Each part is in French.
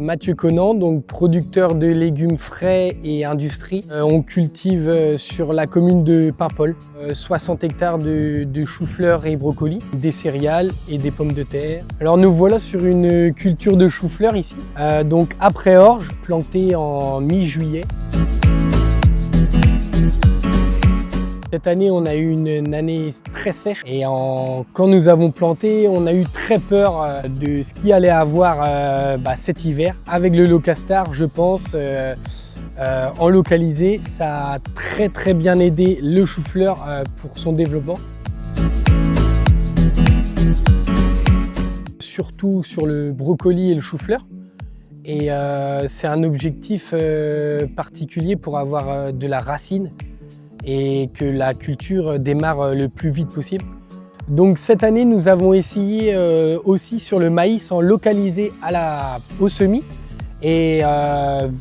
Mathieu Conan, donc producteur de légumes frais et industrie. On cultive sur la commune de Paimpol 60 hectares de chou-fleur et brocolis, des céréales et des pommes de terre. Alors nous voilà sur une culture de chou-fleur ici, donc après orge, plantée en mi-juillet. Cette année, on a eu une année très sèche et quand nous avons planté, on a eu très peur de ce qu'il allait avoir cet hiver. Avec le Locastar, je pense, en localisé, ça a très bien aidé le chou-fleur pour son développement. Surtout sur le brocoli et le chou-fleur. Et c'est un objectif particulier pour avoir de la racine et que la culture démarre le plus vite possible. Donc cette année, nous avons essayé aussi sur le maïs en localisé au semis. Et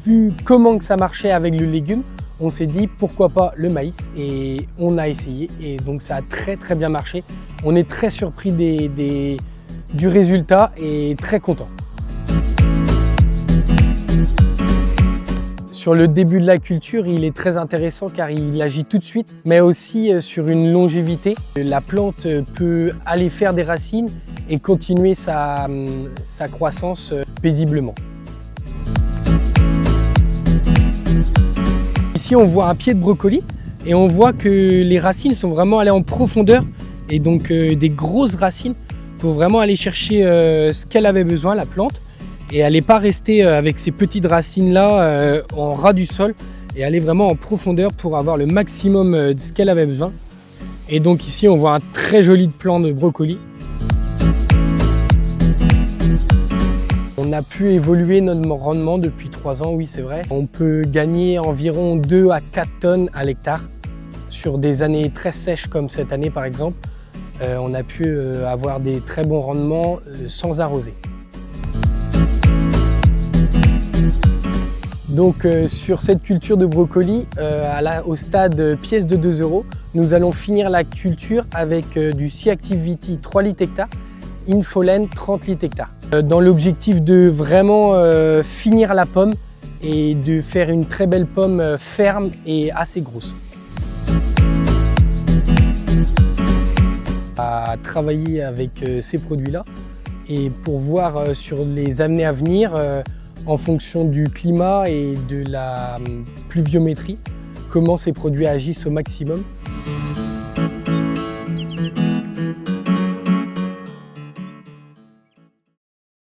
vu comment que ça marchait avec le légume, on s'est dit pourquoi pas le maïs, et on a essayé et donc ça a très bien marché. On est très surpris du résultat et très content. Sur le début de la culture, il est très intéressant car il agit tout de suite, mais aussi sur une longévité. La plante peut aller faire des racines et continuer sa croissance paisiblement. Ici, on voit un pied de brocoli et on voit que les racines sont vraiment allées en profondeur et donc des grosses racines pour vraiment aller chercher ce qu'elle avait besoin, la plante. Et elle n'est pas restée avec ces petites racines-là en ras du sol et elle est vraiment en profondeur pour avoir le maximum de ce qu'elle avait besoin. Et donc ici, on voit un très joli plant de brocoli. On a pu évoluer notre rendement depuis 3 ans, oui c'est vrai. On peut gagner environ 2 à 4 tonnes à l'hectare. Sur des années très sèches comme cette année par exemple, on a pu avoir des très bons rendements sans arroser. Donc sur cette culture de brocoli, au stade pièce de 2 €, nous allons finir la culture avec du C-Active Viti 3 litres hectare, Infolen 30 litres hectare. Dans l'objectif de vraiment finir la pomme et de faire une très belle pomme ferme et assez grosse. À travailler avec ces produits-là et pour voir sur les années à venir, en fonction du climat et de la pluviométrie, comment ces produits agissent au maximum.